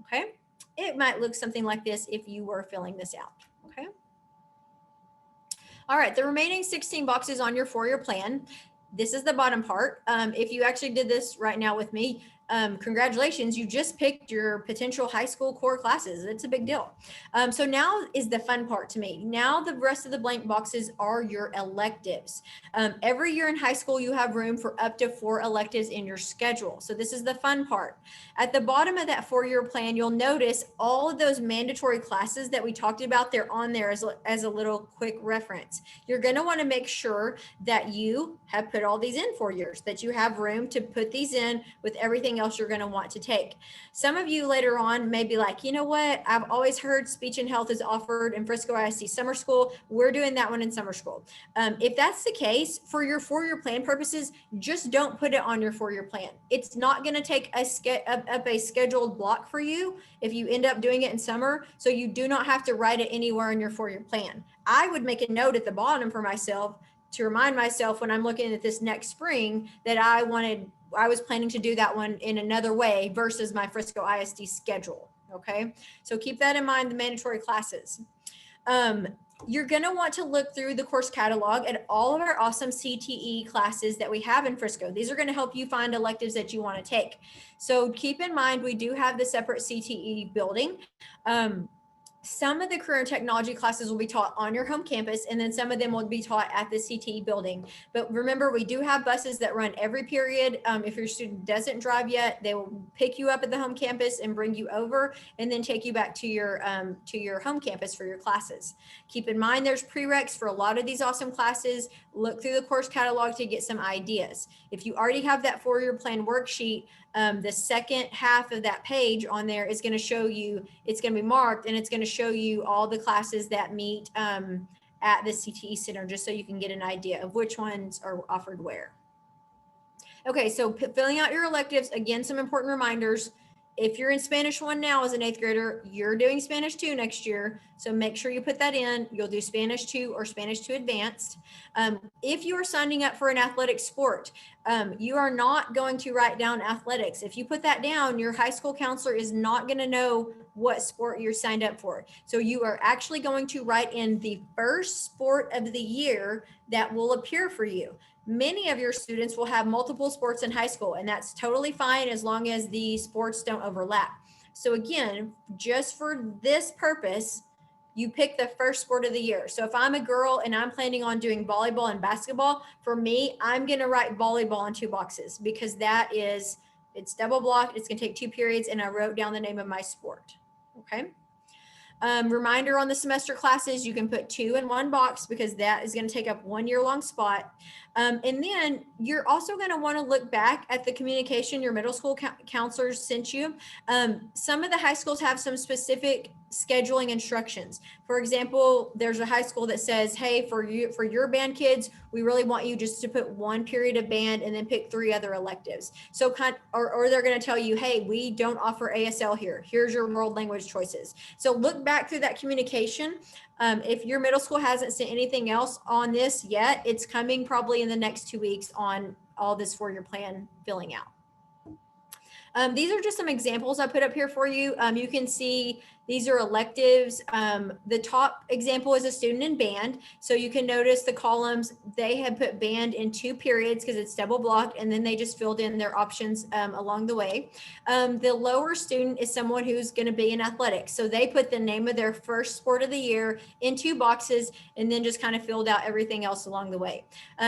Okay, it might look something like this if you were filling this out. Okay. All right, the remaining 16 boxes on your 4-year plan. This is the bottom part. If you actually did this right now with me, congratulations, you just picked your potential high school core classes. It's a big deal. So now is the fun part to me. Now the rest of the blank boxes are your electives. Every year in high school, you have room for up to 4 electives in your schedule. So this is the fun part. At the bottom of that 4-year plan, you'll notice all of those mandatory classes that we talked about, they're on there as a little quick reference. You're going to want to make sure that you have put all these in 4 years, that you have room to put these in with everything everything else you're going to want to take. Some of you later on may be like, you know what, I've always heard speech and health is offered in Frisco ISD summer school. We're doing that one in summer school. If that's the case, for your 4-year plan purposes, just don't put it on your 4-year plan. It's not going to take a scheduled block for you if you end up doing it in summer, so you do not have to write it anywhere in your 4-year plan. I would make a note at the bottom for myself to remind myself when I'm looking at this next spring that I was planning to do that one in another way versus my Frisco ISD schedule. Okay, so keep that in mind, the mandatory classes. You're going to want to look through the course catalog at all of our awesome CTE classes that we have in Frisco. These are going to help you find electives that you want to take. So keep in mind, we do have the separate CTE building. Some of the career and technology classes will be taught on your home campus, and then some of them will be taught at the CTE building. But remember, we do have buses that run every period. If your student doesn't drive yet, they will pick you up at the home campus and bring you over, and then take you back to your home campus for your classes. Keep in mind, there's prereqs for a lot of these awesome classes. Look through the course catalog to get some ideas. If you already have that 4-year plan worksheet, the second half of that page on there is going to show you, it's going to be marked, and it's going to show you all the classes that meet at the CTE Center, just so you can get an idea of which ones are offered where. Okay, so filling out your electives, again, some important reminders. If you're in Spanish 1 now as an 8th grader, you're doing Spanish 2 next year. So make sure you put that in. You'll do Spanish 2 or Spanish 2 Advanced. If you are signing up for an athletic sport, you are not going to write down athletics. If you put that down, your high school counselor is not going to know what sport you're signed up for. So you are actually going to write in the first sport of the year that will appear for you. Many of your students will have multiple sports in high school, and that's totally fine as long as the sports don't overlap. So again, just for this purpose, you pick the first sport of the year. So if I'm a girl and I'm planning on doing volleyball and basketball, for me, I'm going to write volleyball in 2 boxes because it's double blocked. It's going to take 2 periods, and I wrote down the name of my sport. Okay. Reminder on the semester classes, you can put 2 in 1 box because that is going to take up 1 year-long spot. And then you're also going to want to look back at the communication your middle school counselors sent you. Some of the high schools have some specific scheduling instructions. For example, there's a high school that says, hey, for your band kids, we really want you just to put 1 period of band and then pick 3 other electives. So or they're going to tell you, hey, we don't offer ASL here. Here's your world language choices. So look back through that communication. If your middle school hasn't sent anything else on this yet, it's coming probably in the next 2 weeks on all this 4-year plan filling out. These are just some examples I put up here for you. You can see these are electives. The top example is a student in band. So you can notice the columns, they have put band in 2 periods because it's double blocked, and then they just filled in their options along the way. The lower student is someone who's going to be in athletics. So they put the name of their first sport of the year in 2 boxes and then just kind of filled out everything else along the way.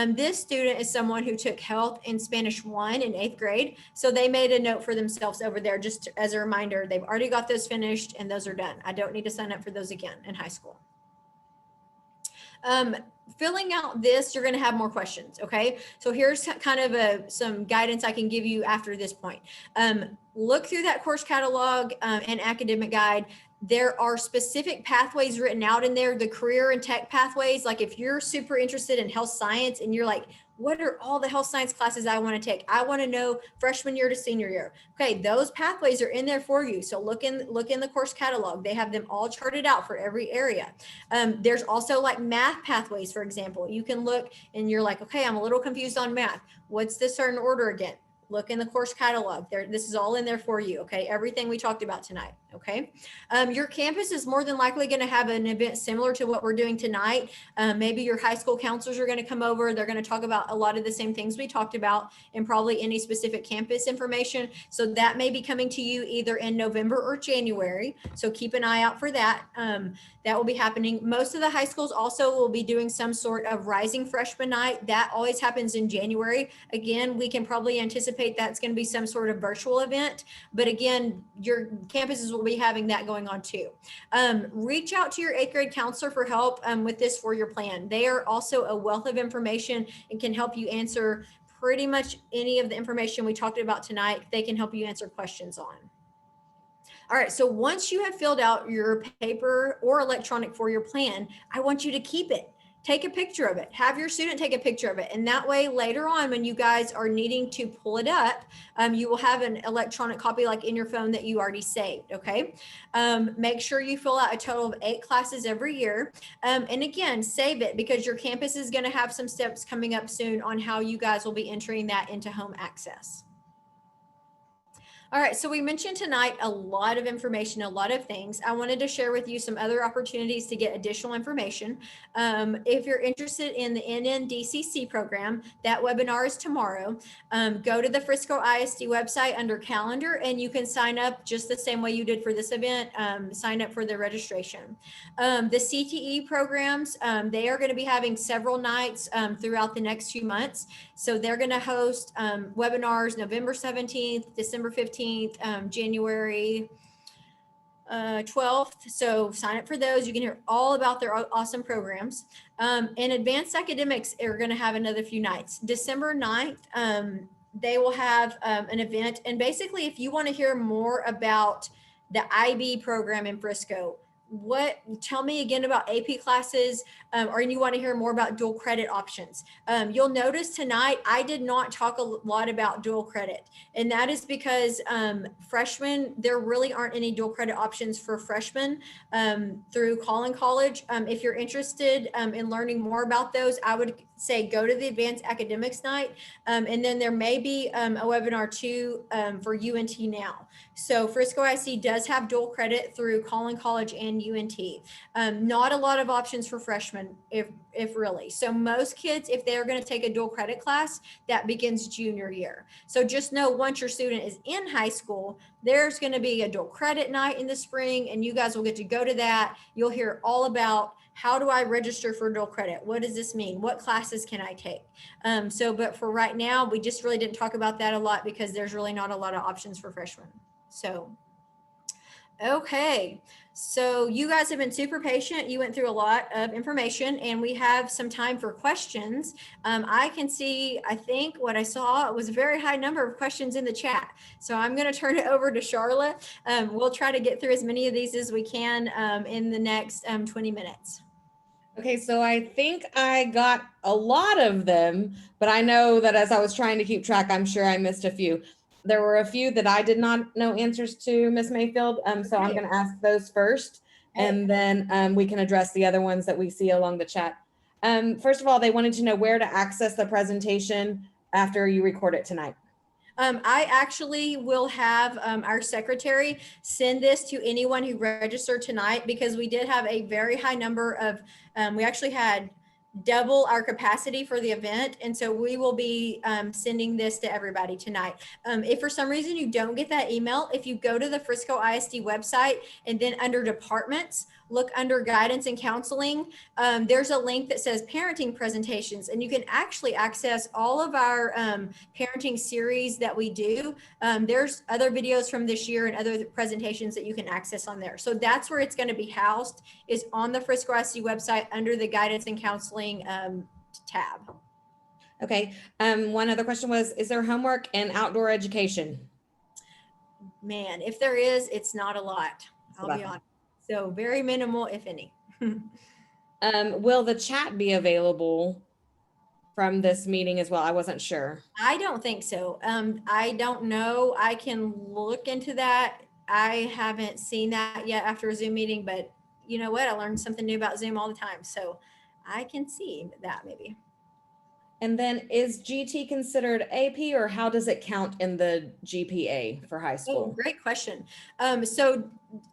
This student is someone who took health in Spanish 1 in 8th grade. So they made a note for themselves over there just as a reminder. They've already got those finished and those are done. I don't need to sign up for those again in high school. Filling out this, you're going to have more questions. Okay. So here's kind of some guidance I can give you after this point. Look through that course catalog and academic guide. There are specific pathways written out in there, the career and tech pathways. Like if you're super interested in health science and you're like, what are all the health science classes I want to take? I want to know freshman year to senior year. Okay, those pathways are in there for you. So look in the course catalog. They have them all charted out for every area. There's also like math pathways, for example. You can look and you're like, okay, I'm a little confused on math. What's the certain order again? Look in the course catalog there. This is all in there for you. Okay. Everything we talked about tonight. Okay. Your campus is more than likely going to have an event similar to what we're doing tonight. Maybe your high school counselors are going to come over. They're going to talk about a lot of the same things we talked about and probably any specific campus information. So that may be coming to you either in November or January. So keep an eye out for that. That will be happening. Most of the high schools also will be doing some sort of Rising Freshman Night. That always happens in January. Again, we can probably anticipate that's going to be some sort of virtual event. But again, your campuses will be having that going on too. Reach out to your 8th grade counselor for help with this 4-year plan. They are also a wealth of information and can help you answer pretty much any of the information we talked about tonight, they can help you answer questions on. All right, so once you have filled out your paper or electronic 4-year plan, I want you to keep it. Take a picture of it. Have your student take a picture of it. And that way, later on, when you guys are needing to pull it up, you will have an electronic copy like in your phone that you already saved, okay? Make sure you fill out a total of 8 classes every year. And again, save it because your campus is gonna have some steps coming up soon on how you guys will be entering that into home access. All right, so we mentioned tonight a lot of information, a lot of things. I wanted to share with you some other opportunities to get additional information. If you're interested in the NNDCC program, that webinar is tomorrow. Go to the Frisco ISD website under calendar and you can sign up just the same way you did for this event, sign up for the registration. The CTE programs, they are going to be having several nights throughout the next few months. So they're going to host webinars November 17th, December 15th, January 12th. So sign up for those. You can hear all about their awesome programs. And advanced academics are going to have another few nights. December 9th, they will have an event. And basically, if you want to hear more about the IB program in Frisco, tell me again about AP classes, or you want to hear more about dual credit options. You'll notice tonight, I did not talk a lot about dual credit. And that is because freshmen, there really aren't any dual credit options for freshmen through Collin College. If you're interested in learning more about those, I would say go to the advanced academics night. And then there may be a webinar too for UNT now. So Frisco IC does have dual credit through Collin College and UNT. Not a lot of options for freshmen, if really. So most kids, if they're going to take a dual credit class, that begins junior year. So just know once your student is in high school, there's going to be a dual credit night in the spring, and you guys will get to go to that. You'll hear all about how do I register for dual credit? What does this mean? What classes can I take? But for right now, we just really didn't talk about that a lot because there's really not a lot of options for freshmen. So, okay. So you guys have been super patient. You went through a lot of information and we have some time for questions. I can see, I think what I saw was a very high number of questions in the chat. So I'm going to turn it over to Charlotte. We'll try to get through as many of these as we can in the next 20 minutes. Okay, so I think I got a lot of them, but I know that as I was trying to keep track, I'm sure I missed a few. There were a few that I did not know answers to, Ms. Mayfield. So I'm going to ask those first, and then we can address the other ones that we see along the chat. First of all, they wanted to know where to access the presentation after you record it tonight. I actually will have our secretary send this to anyone who registered tonight because we did have a very high number of, we actually had double our capacity for the event. And so we will be sending this to everybody tonight. If for some reason you don't get that email, if you go to the Frisco ISD website and then under departments, look under guidance and counseling, there's a link that says parenting presentations, and you can actually access all of our parenting series that we do. There's other videos from this year and other presentations that you can access on there. So that's where it's going to be housed, is on the Frisco ISD website under the guidance and counseling tab. Okay. One other question was, is there homework and outdoor education? Man, if there is, it's not a lot. I'll be honest. So very minimal, if any. Will the chat be available from this meeting as well? I wasn't sure. I don't think so. I don't know. I can look into that. I haven't seen that yet after a Zoom meeting, but you know what? I learned something new about Zoom all the time. So I can see that maybe. And then is GT considered AP, or how does it count in the GPA for high school? Oh, great question. The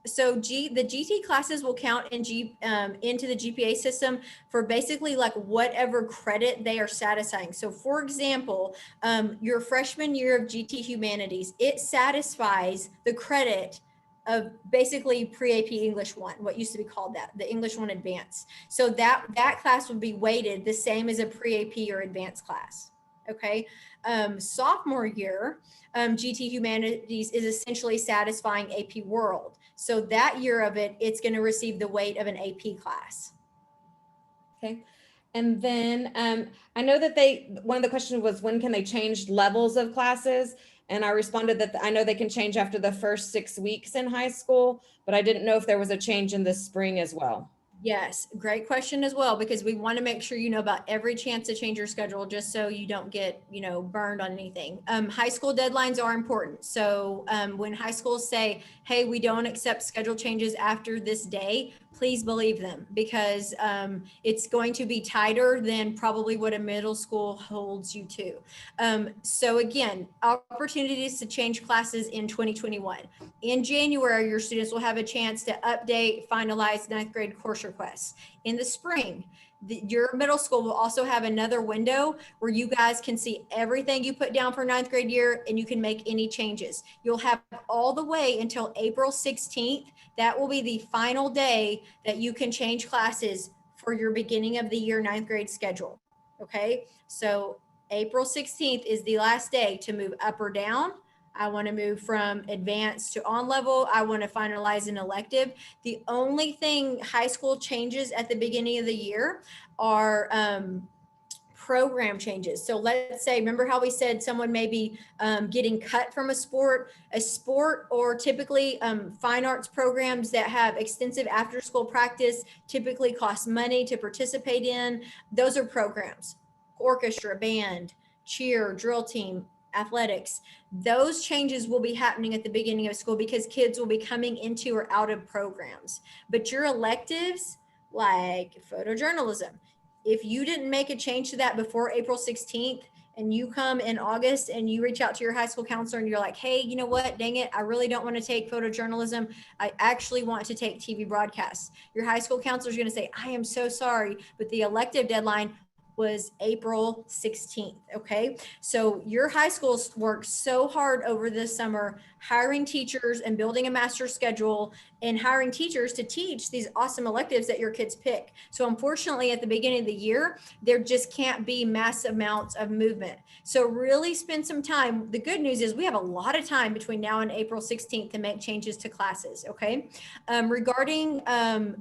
GT classes will count into the GPA system for basically like whatever credit they are satisfying. So for example, your freshman year of GT Humanities, it satisfies the credit of basically pre-AP English 1, what used to be called that, the English 1 Advanced. So that class would be weighted the same as a pre-AP or advanced class, okay? Sophomore year, GT Humanities is essentially satisfying AP World. So that year of it, it's gonna receive the weight of an AP class. Okay. And then I know that one of the questions was, when can they change levels of classes? And I responded that I know they can change after the first 6 weeks in high school, but I didn't know if there was a change in the spring as well. Yes, great question as well, because we want to make sure you know about every chance to change your schedule, just so you don't get, burned on anything. High school deadlines are important. So when high schools say, hey, we don't accept schedule changes after this day, please believe them, because it's going to be tighter than probably what a middle school holds you to. So again, opportunities to change classes in 2021. In January, your students will have a chance to update, finalize ninth grade course requests. In the spring, your middle school will also have another window where you guys can see everything you put down for ninth grade year, and you can make any changes. You'll have all the way until April 16th. That will be the final day that you can change classes for your beginning of the year ninth grade schedule. Okay, so April 16th is the last day to move up or down. I want to move from advanced to on level. I want to finalize an elective. The only thing high school changes at the beginning of the year are program changes. So let's say, remember how we said someone may be getting cut from a sport, or typically fine arts programs that have extensive after school practice typically cost money to participate in. Those are programs: orchestra, band, cheer, drill team, athletics. Those changes will be happening at the beginning of school because kids will be coming into or out of programs. But your electives, like photojournalism, if you didn't make a change to that before April 16th, and you come in August and you reach out to your high school counselor and you're like, hey, you know what, dang it, I really don't want to take photojournalism. I actually want to take TV broadcasts. Your high school counselor is going to say, I am so sorry, but the elective deadline was April 16th. Okay. So your high schools worked so hard over this summer, hiring teachers and building a master schedule and hiring teachers to teach these awesome electives that your kids pick. So unfortunately, at the beginning of the year, there just can't be mass amounts of movement. So really spend some time. The good news is we have a lot of time between now and April 16th to make changes to classes. Okay. Regarding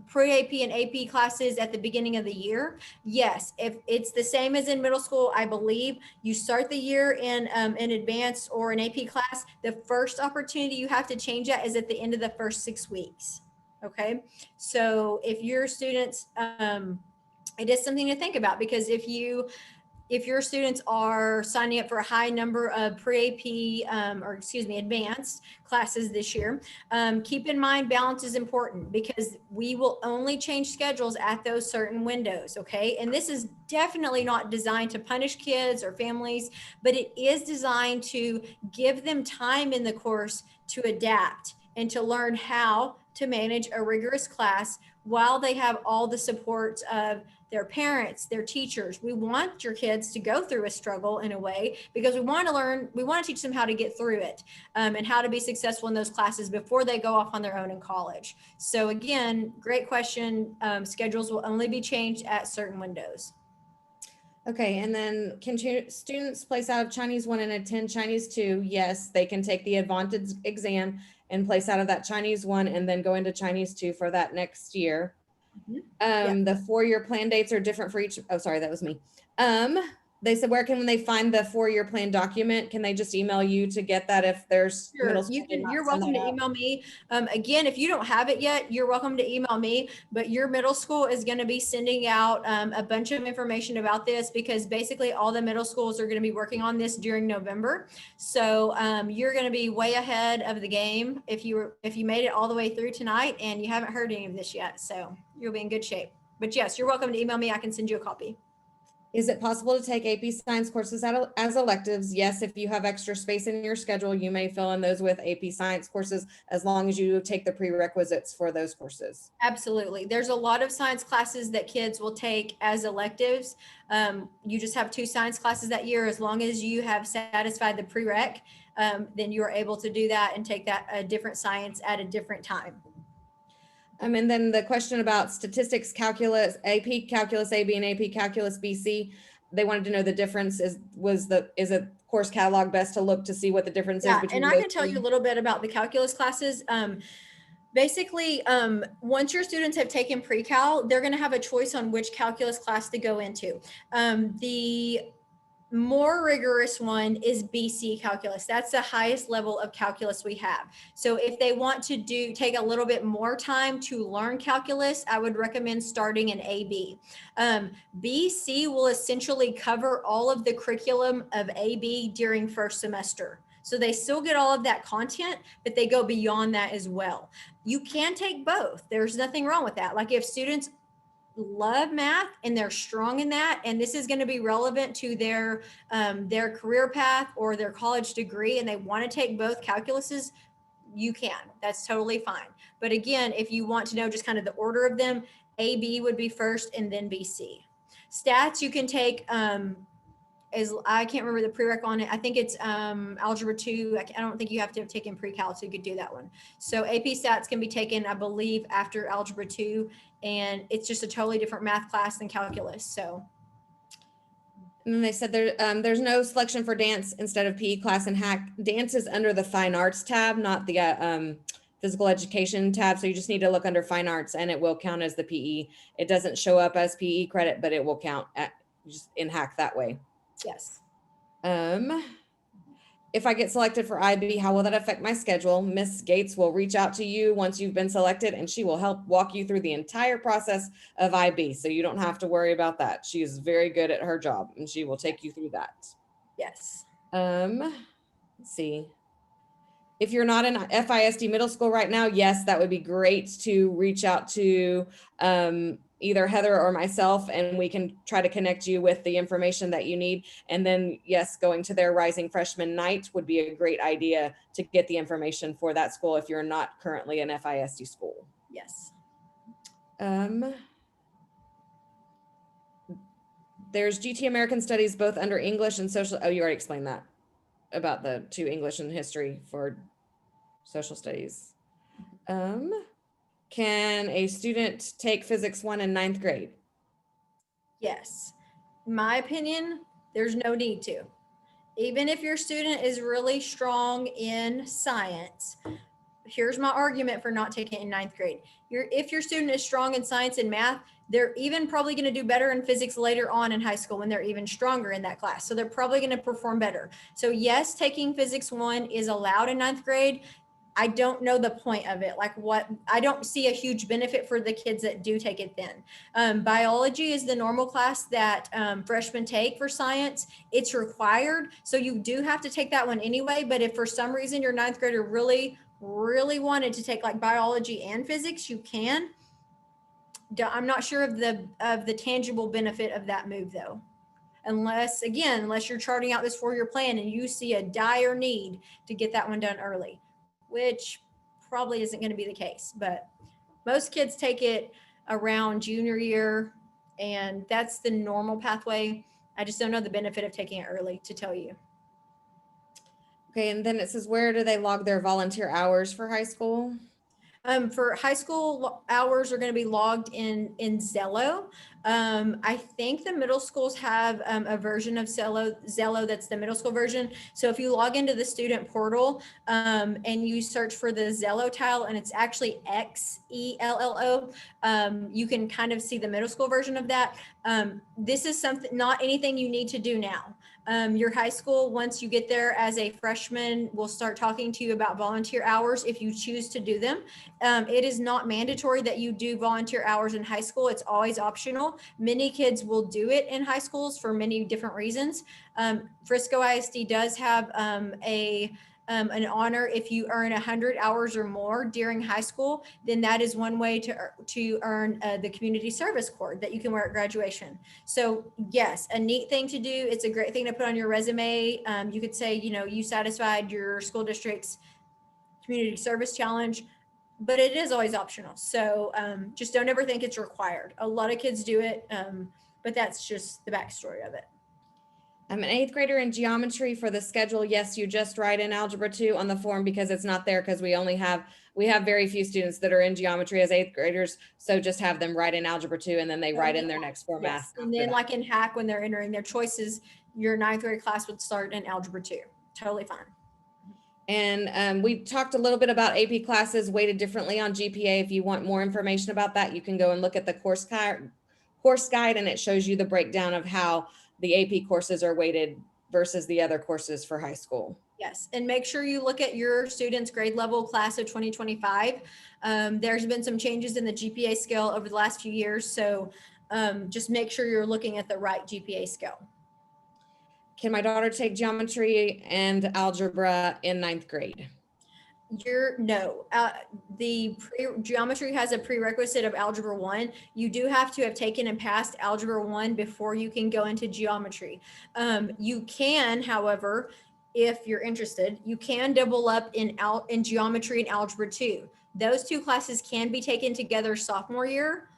pre-AP and AP classes at the beginning of the year, yes, if it's the same as in middle school, I believe you start the year in advanced or an AP class. The first opportunity you have to change that is at the end of the first 6 weeks. Okay. So if your students, it is something to think about, because if your students are signing up for a high number of pre-AP advanced classes this year, keep in mind balance is important, because we will only change schedules at those certain windows. Okay. And this is definitely not designed to punish kids or families, but it is designed to give them time in the course to adapt and to learn how to manage a rigorous class while they have all the supports of their parents, their teachers. We want your kids to go through a struggle in a way, because we want to teach them how to get through it, and how to be successful in those classes before they go off on their own in college. So again, great question. Schedules will only be changed at certain windows. Okay, and then can students place out of Chinese 1 and attend Chinese 2? Yes, they can take the advantage exam and place out of that Chinese 1 and then go into Chinese 2 for that next year. Mm-hmm. The 4-year plan dates are different for each. Oh, sorry, that was me. They said, where can they find the 4-year plan document? Can they just email you to get that if there's Sure. middle school? You're welcome to email me. Again, if you don't have it yet, you're welcome to email me, but your middle school is going to be sending out a bunch of information about this, because basically all the middle schools are going to be working on this during November. So you're going to be way ahead of the game if you made it all the way through tonight and you haven't heard any of this yet. So you'll be in good shape. But yes, you're welcome to email me. I can send you a copy. Is it possible to take AP Science courses as electives? Yes, if you have extra space in your schedule, you may fill in those with AP Science courses, as long as you take the prerequisites for those courses. Absolutely. There's a lot of science classes that kids will take as electives. You just have 2 science classes that year. As long as you have satisfied the prereq, then you're able to do that and take that a different science at a different time. And then the question about statistics, calculus, AP Calculus AB and AP Calculus BC, they wanted to know the difference. Is a course catalog best to look to see what the difference is between and I those can tell two? you a little bit about the calculus classes. Basically, once your students have taken pre-cal, they're going to have a choice on which calculus class to go into. The more rigorous one is BC calculus. That's the highest level of calculus we have. So if they want to take a little bit more time to learn calculus, I would recommend starting in AB. BC will essentially cover all of the curriculum of AB during first semester. So they still get all of that content, but they go beyond that as well. You can take both. There's nothing wrong with that. Like if students love math and they're strong in that, and this is going to be relevant to their career path or their college degree, and they want to take both calculuses, you can. That's totally fine. But again, if you want to know just kind of the order of them, AB would be first and then BC. Stats you can take I can't remember the prereq on it. I think it's algebra 2. I don't think you have to have taken pre-cal so you could do that one. So AP stats can be taken, I believe, after algebra 2, and it's just a totally different math class than calculus. So. And then they said there's no selection for dance instead of PE class and hack. Dance is under the fine arts tab, not the physical education tab. So you just need to look under fine arts and it will count as the PE. It doesn't show up as PE credit, but it will count just in hack that way. Yes. If I get selected for IB, how will that affect my schedule? Miss Gates will reach out to you once you've been selected, and she will help walk you through the entire process of IB. So you don't have to worry about that. She is very good at her job, and she will take you through that. Yes. Let's see. If you're not in FISD middle school right now, yes, that would be great to reach out to either Heather or myself, and we can try to connect you with the information that you need. And then, yes, going to their Rising Freshman Night would be a great idea to get the information for that school if you're not currently an FISD school. Yes. There's GT American Studies both under English and social. Oh, you already explained that about the 2 English and history for social studies. Can a student take physics 1 in 9th grade? Yes. In my opinion, there's no need to. Even if your student is really strong in science, here's my argument for not taking it in 9th grade. If your student is strong in science and math, they're even probably going to do better in physics later on in high school when they're even stronger in that class. So they're probably going to perform better. So yes, taking physics 1 is allowed in 9th grade. I don't know the point of it. I don't see a huge benefit for the kids that do take it then. Biology is the normal class that freshmen take for science. It's required. So you do have to take that one anyway. But if for some reason your 9th grader really wanted to take like biology and physics, you can. I'm not sure of the tangible benefit of that move though. Unless you're charting out this 4-year plan and you see a dire need to get that one done early, which probably isn't going to be the case, but most kids take it around junior year, and that's the normal pathway. I just don't know the benefit of taking it early to tell you. Okay, and then it says, where do they log their volunteer hours for high school? For high school, hours are going to be logged in Zello. I think the middle schools have a version of Zello that's the middle school version. So if you log into the student portal and you search for the Zello tile, and it's actually XELLO, you can kind of see the middle school version of that. This is not anything you need to do now. Your high school, once you get there as a freshman, will start talking to you about volunteer hours if you choose to do them. It is not mandatory that you do volunteer hours in high school. It's always optional. Many kids will do it in high schools for many different reasons. Frisco ISD does have an honor if you earn 100 hours or more during high school. Then that is one way to earn the community service cord that you can wear at graduation. So yes, a neat thing to do. It's a great thing to put on your resume. You could say, you satisfied your school district's community service challenge, but it is always optional. So just don't ever think it's required. A lot of kids do it, but that's just the backstory of it. I'm an 8th grader in geometry for the schedule. Yes, you just write in algebra 2 on the form because it's not there, because we have very few students that are in geometry as 8th graders. So just have them write in algebra 2 and then they write in their next four math. And then like in hack, when they're entering their choices, your 9th grade class would start in algebra 2. Totally fine. And we talked a little bit about AP classes weighted differently on GPA. If you want more information about that, you can go and look at the course guide, and it shows you the breakdown of how the AP courses are weighted versus the other courses for high school. Yes, and make sure you look at your students' grade level class of 2025. There's been some changes in the GPA scale over the last few years, so just make sure you're looking at the right GPA scale. Can my daughter take geometry and algebra in 9th grade? No, geometry has a prerequisite of algebra 1. You do have to have taken and passed algebra 1 before you can go into geometry. You can, however, if you're interested, you can double up in geometry and algebra 2. Those two classes can be taken together sophomore year.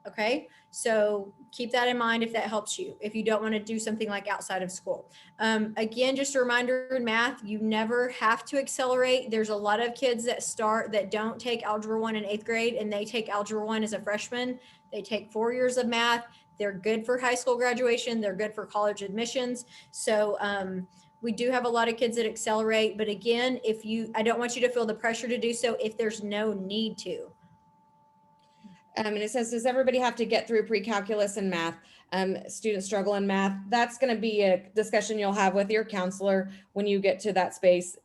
Okay, so keep that in mind if that helps you, if you don't want to do something like outside of school. Again, just a reminder in math, you never have to accelerate. There's a lot of kids that don't take algebra 1 in 8th grade, and they take algebra 1 as a freshman. They take 4 years of math. They're good for high school graduation. They're good for college admissions. So we do have a lot of kids that accelerate, but again, I don't want you to feel the pressure to do so if there's no need to. And it says, does everybody have to get through pre-calculus and math? Students struggle in math. That's going to be a discussion you'll have with your counselor when you get to that space.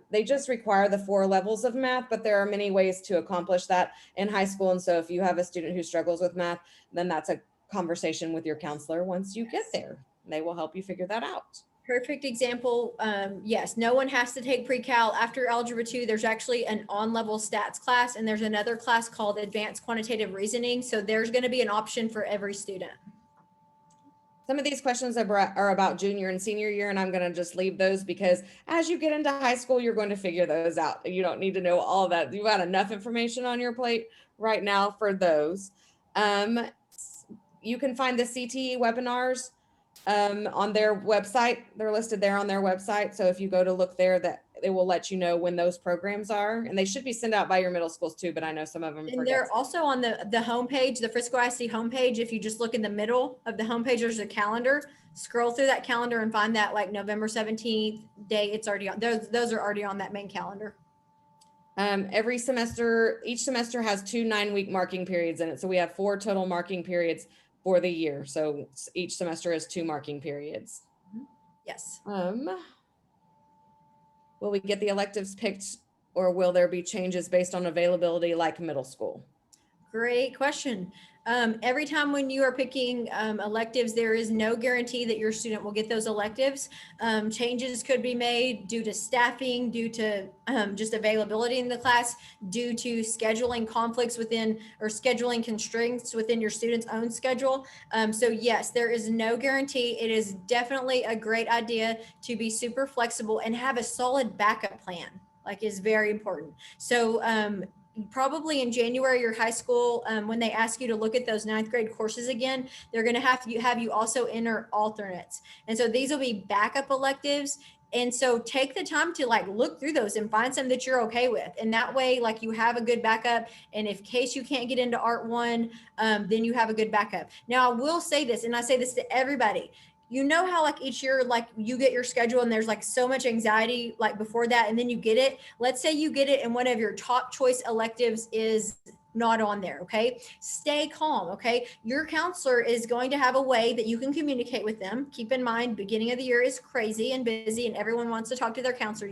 They just require the 4 levels of math, but there are many ways to accomplish that in high school. And so if you have a student who struggles with math, then that's a conversation with your counselor once you get there. They will help you figure that out. Perfect example. Yes, no one has to take pre-cal. After algebra 2, there's actually an on-level stats class, and there's another class called advanced quantitative reasoning. So there's going to be an option for every student. Some of these questions are about junior and senior year, and I'm going to just leave those because as you get into high school, you're going to figure those out. You don't need to know all that. You've got enough information on your plate right now for those. You can find the CTE webinars on their website. They're listed there on their website. So if you go to look there, that it will let you know when those programs are, and they should be sent out by your middle schools too, but I know some of them and they're also on the homepage, the Frisco ISD homepage. If you just look in the middle of the homepage, there's a calendar. Scroll through that calendar and find that like November 17th day. It's already on. Those are already on that main calendar. Each semester has 2 9-week marking periods in it. So we have 4 total marking periods for the year. So each semester has 2 marking periods. Yes. Will we get the electives picked, or will there be changes based on availability like middle school? Great question. Every time when you are picking electives, there is no guarantee that your student will get those electives. Changes could be made due to staffing, due to just availability in the class, due to scheduling conflicts within or scheduling constraints within your student's own schedule. So yes, there is no guarantee. It is definitely a great idea to be super flexible and have a solid backup plan, like is very important. So probably in January, your high school, when they ask you to look at those 9th grade courses again, they're going to have you also enter alternates. And so these will be backup electives. And so take the time to like look through those and find some that you're okay with. And that way, like you have a good backup. And if case you can't get into Art 1, then you have a good backup. Now I will say this, and I say this to everybody. You know how like each year, like you get your schedule and there's like so much anxiety like before that, and then you get it. Let's say you get it and one of your top choice electives is not on there. Okay. Stay calm. Okay. Your counselor is going to have a way that you can communicate with them. Keep in mind, beginning of the year is crazy and busy and everyone wants to talk to their counselor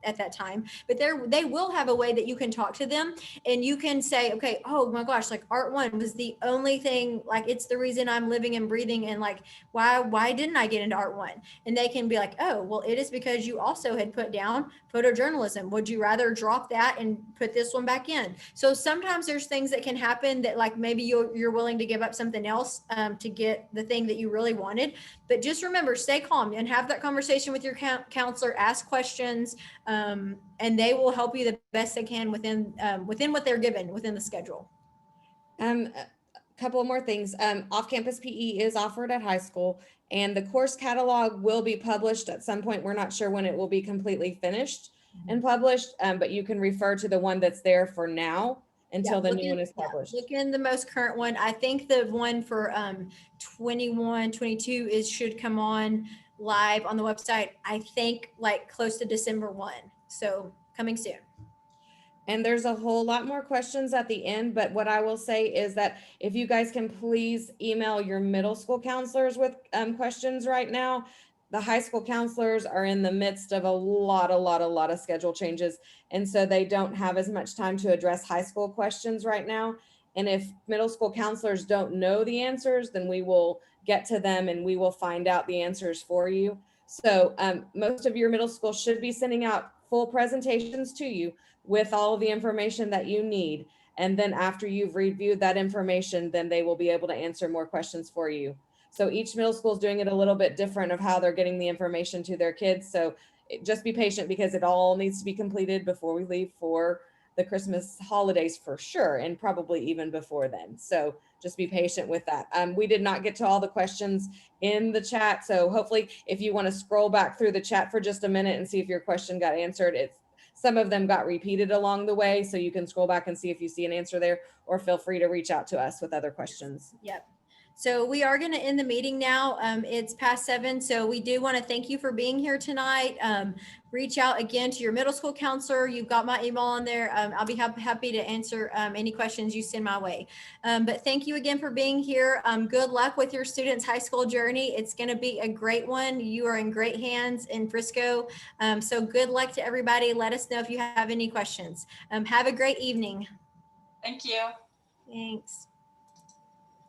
at that time, but they will have a way that you can talk to them and you can say, okay, oh my gosh, like Art 1 was the only thing, like it's the reason I'm living and breathing, and like why didn't I get into Art 1? And they can be like, oh, well, it is because you also had put down photojournalism. Would you rather drop that and put this one back in? So sometimes there's things that can happen that like maybe you're willing to give up something else to get the thing that you really wanted. But just remember, stay calm and have that conversation with your counselor, ask questions, and they will help you the best they can within what they're given within the schedule. A couple of more things. Off-campus PE is offered at high school, and the course catalog will be published at some point. We're not sure when it will be completely finished and published, but you can refer to the one that's there for now until the new one is published. Look in the most current one. I think the one for 21, 22 should come on live on the website, I think like close to December 1. So coming soon. And there's a whole lot more questions at the end, but what I will say is that if you guys can please email your middle school counselors with questions right now. The high school counselors are in the midst of a lot of schedule changes. And so they don't have as much time to address high school questions right now. And if middle school counselors don't know the answers, then we will get to them and we will find out the answers for you. So most of your middle school should be sending out full presentations to you with all of the information that you need. And then after you've reviewed that information, then they will be able to answer more questions for you. So each middle school is doing it a little bit different of how they're getting the information to their kids. So just be patient because it all needs to be completed before we leave for the Christmas holidays for sure, and probably even before then. So just be patient with that. We did not get to all the questions in the chat. So hopefully if you want to scroll back through the chat for just a minute and see if your question got answered, some of them got repeated along the way. So you can scroll back and see if you see an answer there, or feel free to reach out to us with other questions. Yep. So we are going to end the meeting now. It's past 7. So we do want to thank you for being here tonight. Reach out again to your middle school counselor. You've got my email on there. I'll be happy to answer any questions you send my way. But thank you again for being here. Good luck with your students' high school journey. It's going to be a great one. You are in great hands in Frisco. So good luck to everybody. Let us know if you have any questions. Have a great evening. Thank you. Thanks.